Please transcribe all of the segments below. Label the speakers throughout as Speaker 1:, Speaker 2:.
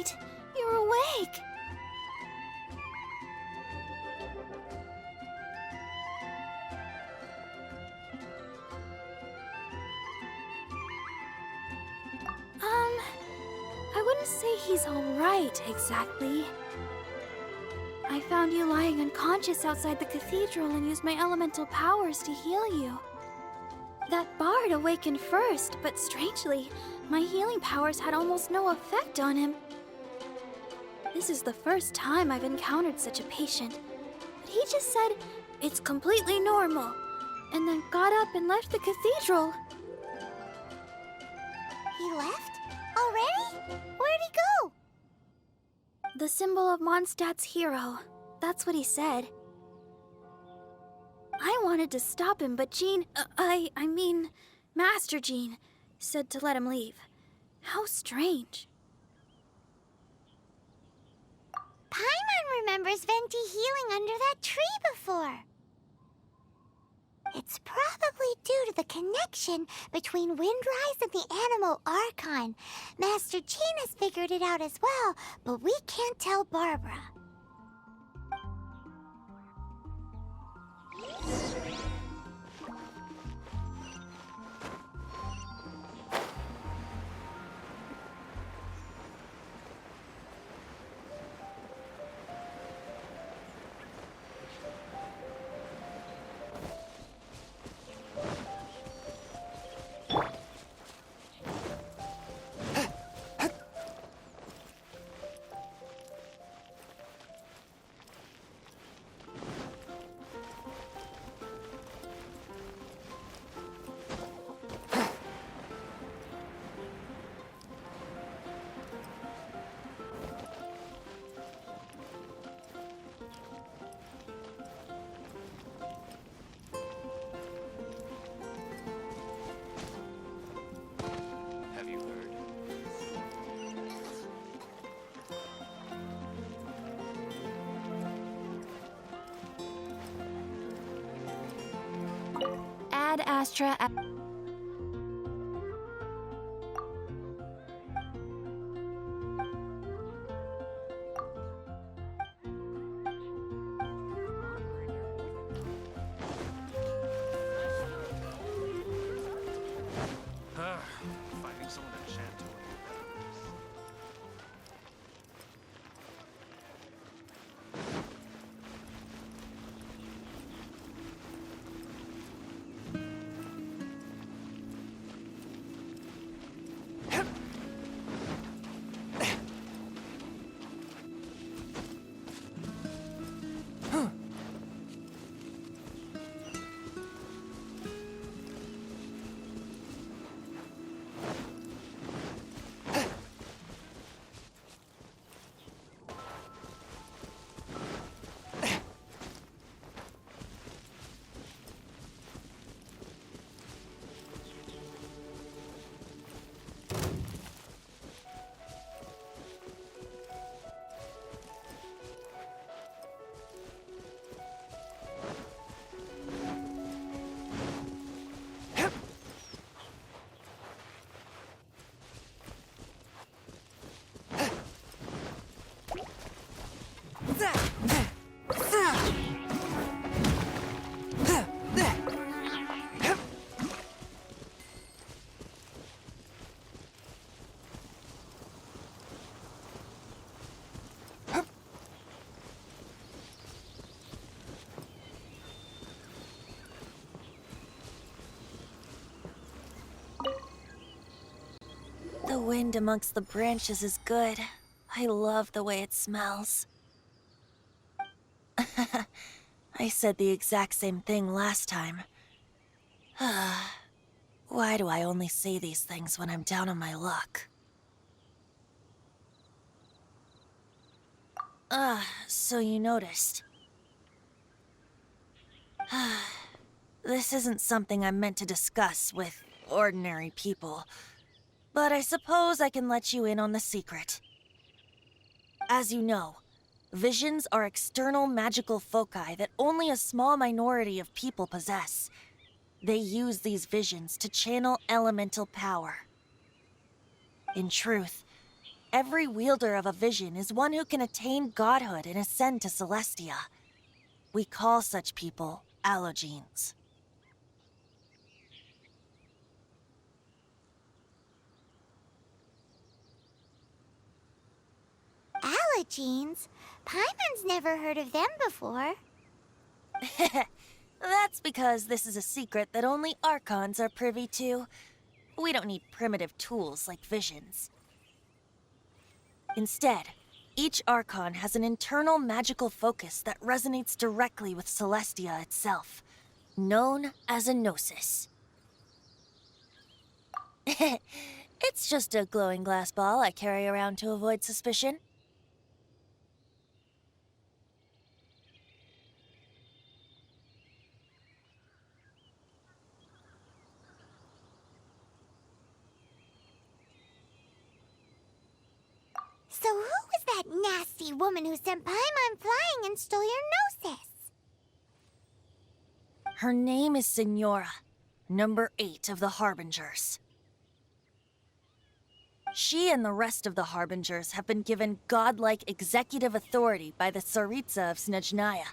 Speaker 1: right. You're awake. I wouldn't say he's alright, exactly. I found you lying unconscious outside the cathedral and used my elemental powers to heal you. That bard awakened first, but strangely, my healing powers had almost no effect on him. This is the first time I've encountered such a patient, but he just said it's completely normal, and then got up and left the cathedral.
Speaker 2: He left? Already? Where'd he go?
Speaker 1: The symbol of Mondstadt's hero. That's what he said. I wanted to stop him, but Jean, I mean, Master Jean, said to let him leave. How strange.
Speaker 2: Paimon remembers Venti healing under that tree before. It's probably due to the connection between Windrise and the Animal Archon. Master Jean has figured it out as well, but we can't tell Barbara.
Speaker 3: Have you heard?
Speaker 1: Ad Astra.
Speaker 3: Finding someone to chat to.
Speaker 4: The wind amongst the branches is good. I love the way it smells. I said the exact same thing last time. Why do I only say these things when I'm down on my luck? So you noticed. This isn't something I'm meant to discuss with ordinary people, but I suppose I can let you in on the secret. As you know, visions are external magical foci that only a small minority of people possess. They use these visions to channel elemental power. In truth, every wielder of a vision is one who can attain godhood and ascend to Celestia. We call such people allogenes.
Speaker 2: Allogenes? Paimon's never heard of them before.
Speaker 4: That's because this is a secret that only Archons are privy to. We don't need primitive tools like visions. Instead, each Archon has an internal magical focus that resonates directly with Celestia itself, known as a gnosis. It's just a glowing glass ball I carry around to avoid suspicion.
Speaker 2: So who was that nasty woman who sent Paimon flying and stole your gnosis?
Speaker 4: Her name is Signora, number 8 of the Harbingers. She and the rest of the Harbingers have been given godlike executive authority by the Tsaritsa of Snezhnaya,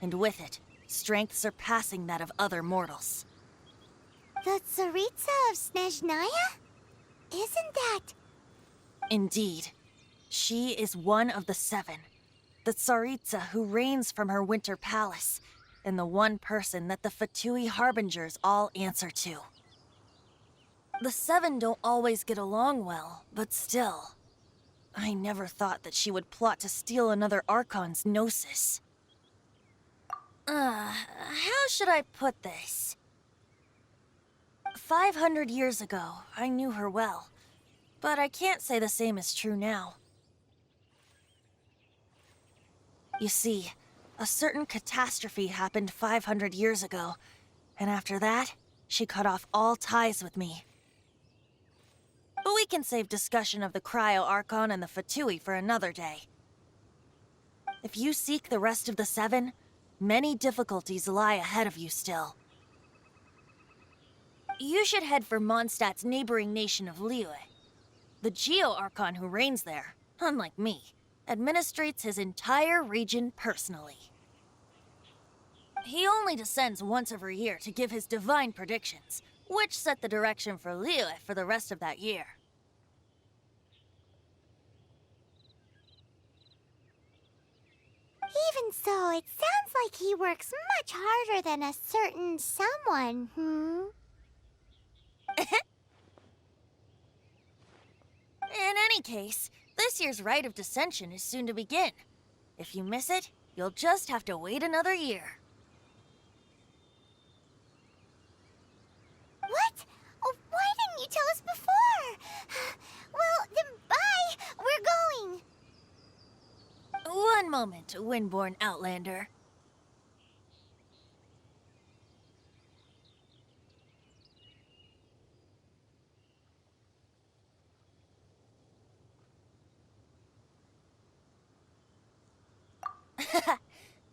Speaker 4: and with it, strength surpassing that of other mortals.
Speaker 2: The Tsaritsa of Snezhnaya? Isn't that...
Speaker 4: Indeed. She is one of the 7, the Tsaritsa who reigns from her winter palace, and the one person that the Fatui Harbingers all answer to. The 7 don't always get along well, but still. I never thought that she would plot to steal another Archon's gnosis. How should I put this? 500 years ago, I knew her well, but I can't say the same is true now. You see, a certain catastrophe happened 500 years ago, and after that, she cut off all ties with me. But we can save discussion of the Cryo-Archon and the Fatui for another day. If you seek the rest of the 7, many difficulties lie ahead of you still. You should head for Mondstadt's neighboring nation of Neue. The Geo-Archon who reigns there, unlike me, administrates his entire region personally. He only descends once every year to give his divine predictions, which set the direction for Neue for the rest of that year.
Speaker 2: Even so, it sounds like he works much harder than a certain someone,
Speaker 4: In any case, this year's Rite of Descension is soon to begin. If you miss it, you'll just have to wait another year.
Speaker 2: What? Oh, why didn't you tell us before? Well, then bye! We're going!
Speaker 4: One moment, Windborn Outlander.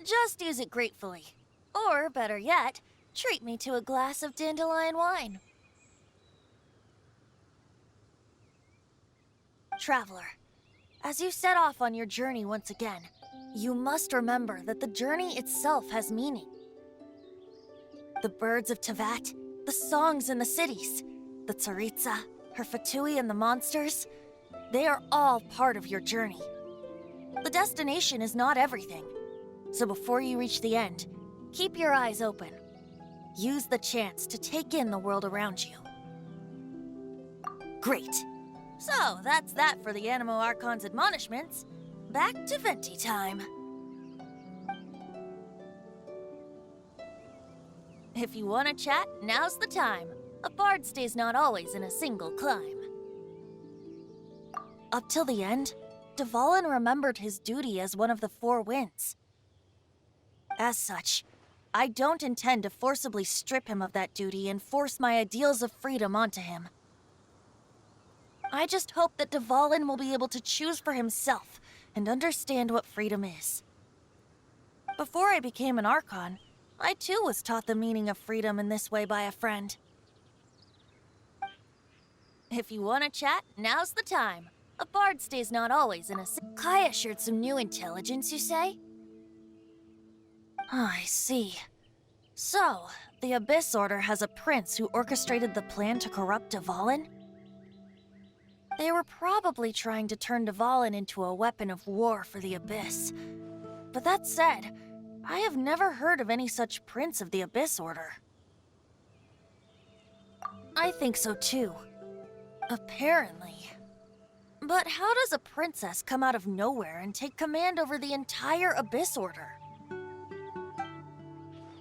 Speaker 4: Just use it gratefully. Or, better yet, treat me to a glass of dandelion wine. Traveler, as you set off on your journey once again, you must remember that the journey itself has meaning. The birds of Tevat, the songs in the cities, the Tsaritsa, her Fatui and the monsters, they are all part of your journey. The destination is not everything. So before you reach the end, keep your eyes open. Use the chance to take in the world around you. Great. So, that's that for the Animo Archon's admonishments. Back to Venti time. If you want to chat, now's the time. A bard stays not always in a single climb. Up till the end, Dvalin remembered his duty as one of the 4 winds. As such, I don't intend to forcibly strip him of that duty and force my ideals of freedom onto him. I just hope that Dvalin will be able to choose for himself and understand what freedom is. Before I became an Archon, I too was taught the meaning of freedom in this way by a friend. If you want to chat, now's the time. A bard stays not always in a... Kaya shared some new intelligence, you say? I see. So, the Abyss Order has a prince who orchestrated the plan to corrupt Dvalin? They were probably trying to turn Dvalin into a weapon of war for the Abyss. But that said, I have never heard of any such prince of the Abyss Order. I think so too. Apparently. But how does a princess come out of nowhere and take command over the entire Abyss Order?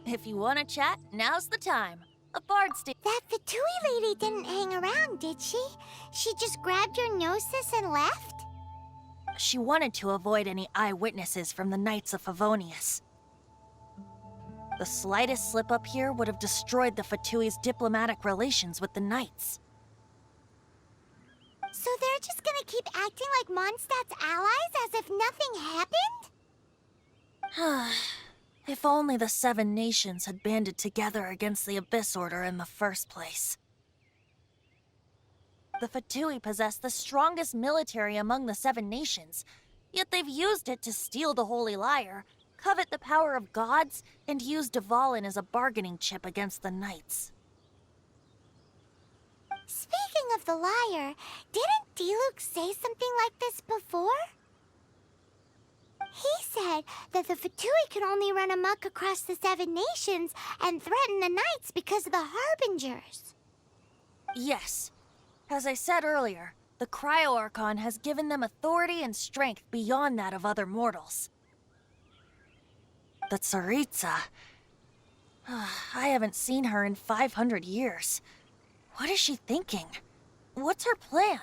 Speaker 4: If you want to chat, now's the time. A bard
Speaker 2: That Fatui lady didn't hang around, did she? She just grabbed your gnosis and left?
Speaker 4: She wanted to avoid any eyewitnesses from the Knights of Favonius. The slightest slip up here would have destroyed the Fatui's diplomatic relations with the Knights.
Speaker 2: So they're just gonna keep acting like Mondstadt's allies as if nothing happened?
Speaker 4: If only the Seven Nations had banded together against the Abyss Order in the first place. The Fatui possess the strongest military among the Seven Nations, yet they've used it to steal the Holy Lyre, covet the power of gods, and use Dvalin as a bargaining chip against the Knights.
Speaker 2: Speaking of the lyre, didn't Diluc say something like this before? He said that the Fatui could only run amok across the Seven Nations and threaten the Knights because of the Harbingers.
Speaker 4: Yes. As I said earlier, the Cryo-Archon has given them authority and strength beyond that of other mortals. The Tsaritsa... I haven't seen her in 500 years. What is she thinking? What's her plan?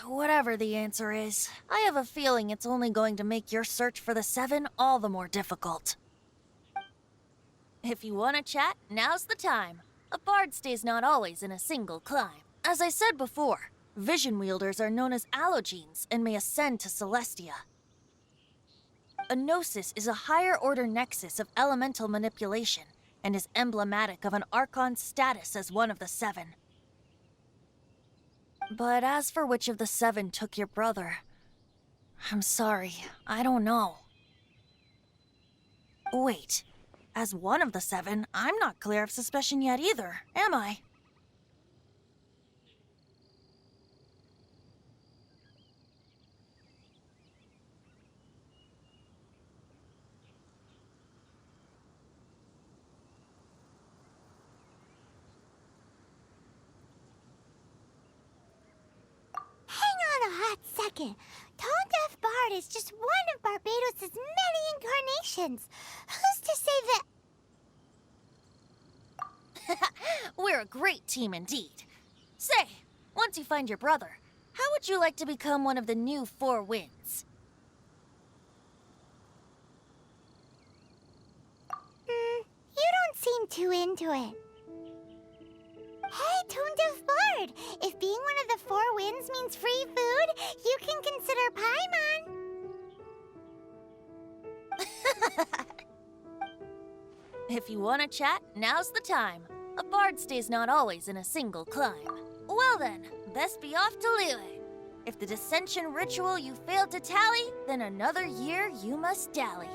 Speaker 4: Whatever the answer is, I have a feeling it's only going to make your search for the Seven all the more difficult. If you want to chat, now's the time. A bard stays not always in a single climb. As I said before, vision wielders are known as allogenes and may ascend to Celestia. A gnosis is a higher-order nexus of elemental manipulation and is emblematic of an Archon's status as one of the Seven. But as for which of the Seven took your brother, I'm sorry, I don't know. Wait, as one of the Seven, I'm not clear of suspicion yet either, am I?
Speaker 2: Second, Tone Deaf Bard is just one of Barbados' many incarnations. Who's to say that...
Speaker 4: We're a great team indeed. Say, once you find your brother, how would you like to become one of the new Four Winds?
Speaker 2: You don't seem too into it. Hey, Tone Deaf Bard! If being one of the Four Winds means free food, you can consider Paimon.
Speaker 4: If you want to chat, now's the time. A bard stays not always in a single climb. Well then, best be off to Liyue. If the dissension ritual you failed to tally, then another year you must dally.